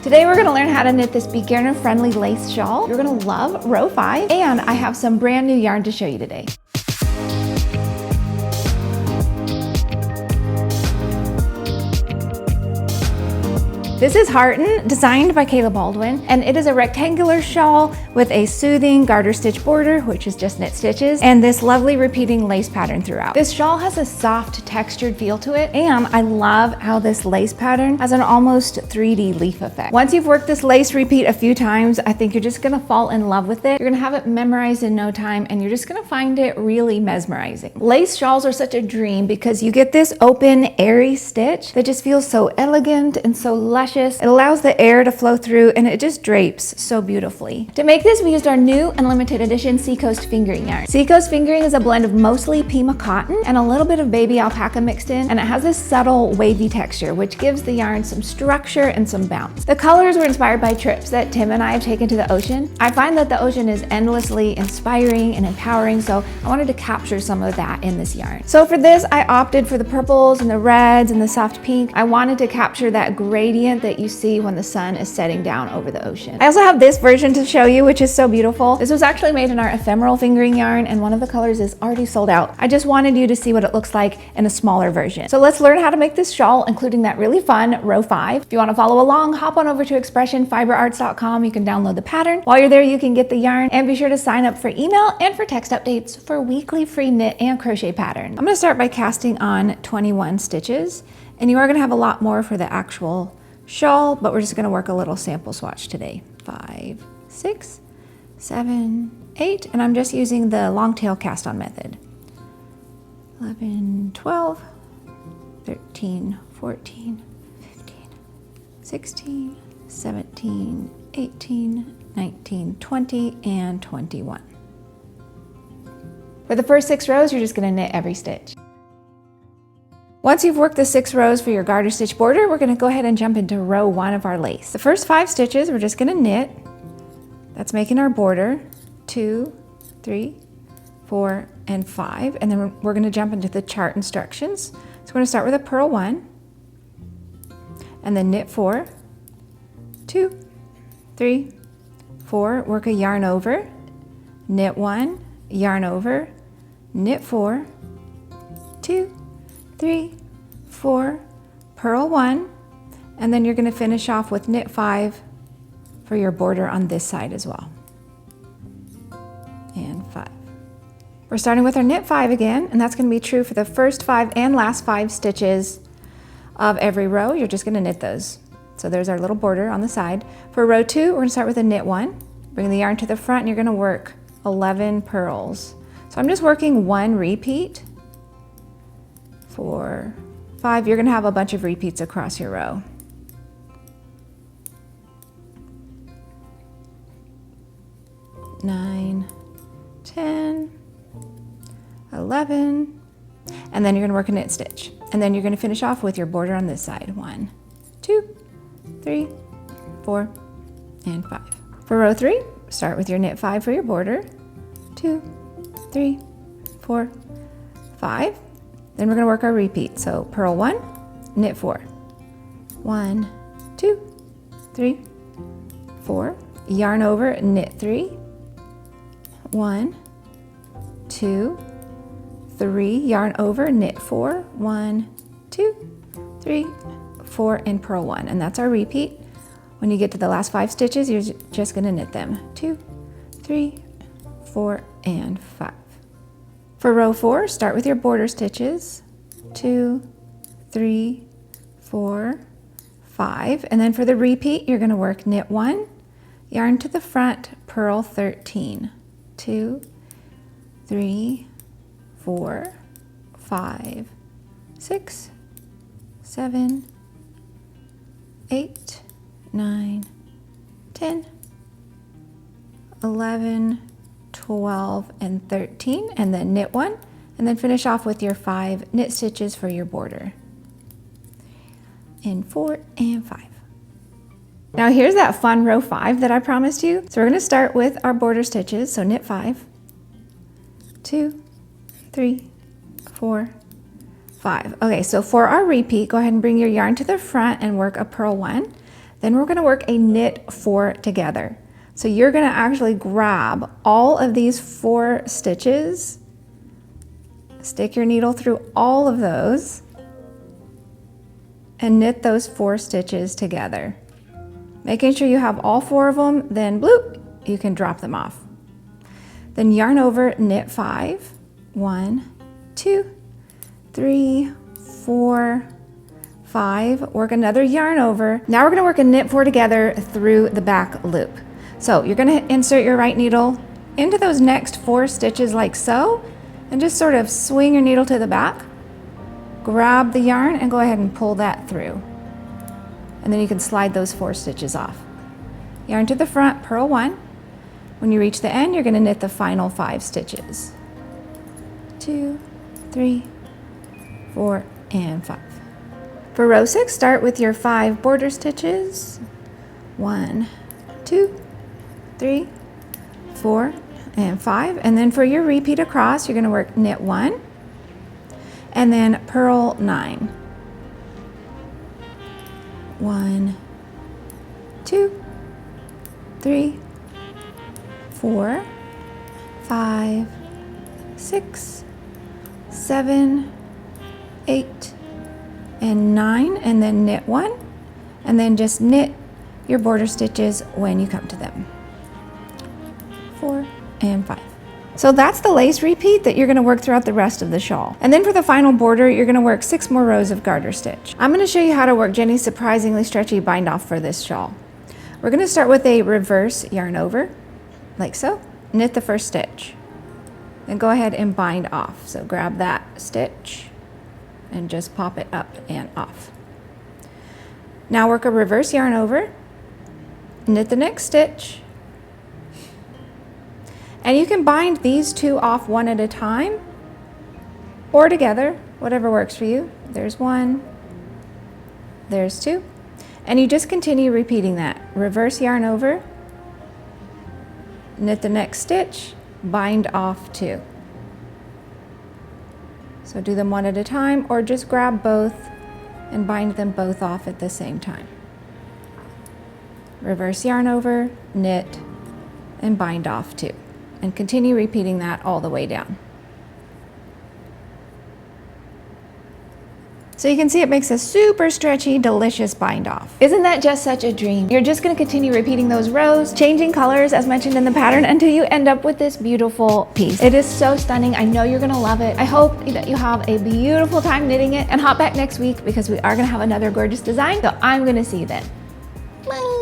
Today we're going to learn how to knit this beginner-friendly lace shawl. You're going to love row 5, and I have some brand new yarn to show you today. This is Hearten, designed by Kayla Baldwin, and it is a rectangular shawl with a soothing garter stitch border, which is just knit stitches, and this lovely repeating lace pattern throughout. This shawl has a soft textured feel to it, and I love how this lace pattern has an almost 3D leaf effect. Once you've worked this lace repeat a few times, I think you're just gonna fall in love with it. You're gonna have it memorized in no time, and you're just gonna find it really mesmerizing. Lace shawls are such a dream because you get this open, airy stitch that just feels so elegant and so luscious. It allows the air to flow through, and it just drapes so beautifully. To make this, we used our new and limited edition Seacoast fingering yarn. Seacoast fingering is a blend of mostly Pima cotton and a little bit of baby alpaca mixed in, and it has this subtle wavy texture, which gives the yarn some structure and some bounce. The colors were inspired by trips that Tim and I have taken to the ocean. I find that the ocean is endlessly inspiring and empowering, so I wanted to capture some of that in this yarn. So for this, I opted for the purples and the reds and the soft pink. I wanted to capture that gradient that you see when the sun is setting down over the ocean. I also have this version to show you, which is so beautiful. This was actually made in our ephemeral fingering yarn, and one of the colors is already sold out. I just wanted you to see what it looks like in a smaller version. So let's learn how to make this shawl, including that really fun row 5. If you want to follow along, hop on over to ExpressionFiberArts.com. You can download the pattern. While you're there, you can get the yarn, and be sure to sign up for email and for text updates for weekly free knit and crochet patterns. I'm going to start by casting on 21 stitches, and you are going to have a lot more for the actual shawl, but we're just going to work a little sample swatch today. 5, 6, 7, 8, and I'm just using the long tail cast on method. 11, 12, 13, 14, 15, 16, 17, 18, 19, 20, and 21. For the first 6 rows, you're just going to knit every stitch. Once you've worked the 6 rows for your garter stitch border, we're going to go ahead and jump into row 1 of our lace. The first 5 stitches, we're just going to knit. That's making our border. 2, 3, 4, and 5. And then we're going to jump into the chart instructions. So we're going to start with a purl 1, and then knit 4, 2, 3, 4, work a yarn over, knit 1, yarn over, knit 4, 2, 3, 4, purl 1, and then you're going to finish off with knit 5 for your border on this side as well. And 5. We're starting with our knit 5 again, and that's going to be true for the first 5 and last 5 stitches of every row. You're just going to knit those. So there's our little border on the side. For row 2, we're going to start with a knit 1, bring the yarn to the front, and you're going to work 11 purls. So I'm just working 1 repeat. 4, 5, you're going to have a bunch of repeats across your row. 9, 10, 11, and then you're going to work a knit stitch. And then you're going to finish off with your border on this side. 1, 2, 3, 4, and 5. For row 3, start with your knit 5 for your border. 2, 3, 4, 5. Then we're going to work our repeat. So purl 1, knit 4. 1, 2, 3, 4. Yarn over, knit 3. 1, 2, 3. Yarn over, knit 4. 1, 2, 3, 4, and purl 1. And that's our repeat. When you get to the last 5 stitches, you're just going to knit them. 2, 3, 4, and 5. For row 4, start with your border stitches. 2, 3, 4, 5. And then for the repeat, you're going to work knit 1, yarn to the front, purl 13. 2, 3, 4, 5, 6, 7, 8, 9, 10, 11, 12, and 13, and then knit 1, and then finish off with your 5 knit stitches for your border. And 4 and 5. Now here's that fun row 5 that I promised you. So we're going to start with our border stitches. So knit 5, 2, 3, 4, 5. Okay, so for our repeat, go ahead and bring your yarn to the front and work a purl 1. Then we're gonna work a knit 4 together. So you're gonna actually grab all of these 4 stitches, stick your needle through all of those, and knit those 4 stitches together. Making sure you have all 4 of them, then bloop, you can drop them off. Then yarn over, knit 5. 1, 2, 3, 4, 5. Work another yarn over. Now we're gonna work a knit 4 together through the back loop. So you're gonna insert your right needle into those next 4 stitches like so, and just sort of swing your needle to the back, grab the yarn and go ahead and pull that through. And then you can slide those 4 stitches off. Yarn to the front, purl 1. When you reach the end, you're gonna knit the final 5 stitches. 2, 3, 4, and 5. For row 6, start with your 5 border stitches. 1, 2, 3, 4, and 5. And then for your repeat across, you're gonna work knit 1, and then purl 9. 1, 2, 3, 4, 5, 6, 7, 8, and 9, and then knit 1, and then just knit your border stitches when you come to them. 4 and 5. So that's the lace repeat that you're gonna work throughout the rest of the shawl. And then for the final border, you're gonna work 6 more rows of garter stitch. I'm gonna show you how to work Jeny's surprisingly stretchy bind off for this shawl. We're gonna start with a reverse yarn over, like so. Knit the first stitch. Then go ahead and bind off. So grab that stitch and just pop it up and off. Now work a reverse yarn over, knit the next stitch, and you can bind these 2 off one at a time or together, whatever works for you. There's 1, there's 2, and you just continue repeating that. Reverse yarn over, knit the next stitch, bind off 2. So do them one at a time, or just grab both and bind them both off at the same time. Reverse yarn over, knit, and bind off 2. And continue repeating that all the way down. So you can see it makes a super stretchy, delicious bind off. Isn't that just such a dream? You're just gonna continue repeating those rows, changing colors as mentioned in the pattern until you end up with this beautiful piece. It is so stunning. I know you're gonna love it. I hope that you have a beautiful time knitting it, and hop back next week because we are gonna have another gorgeous design. So I'm gonna see you then. Bye.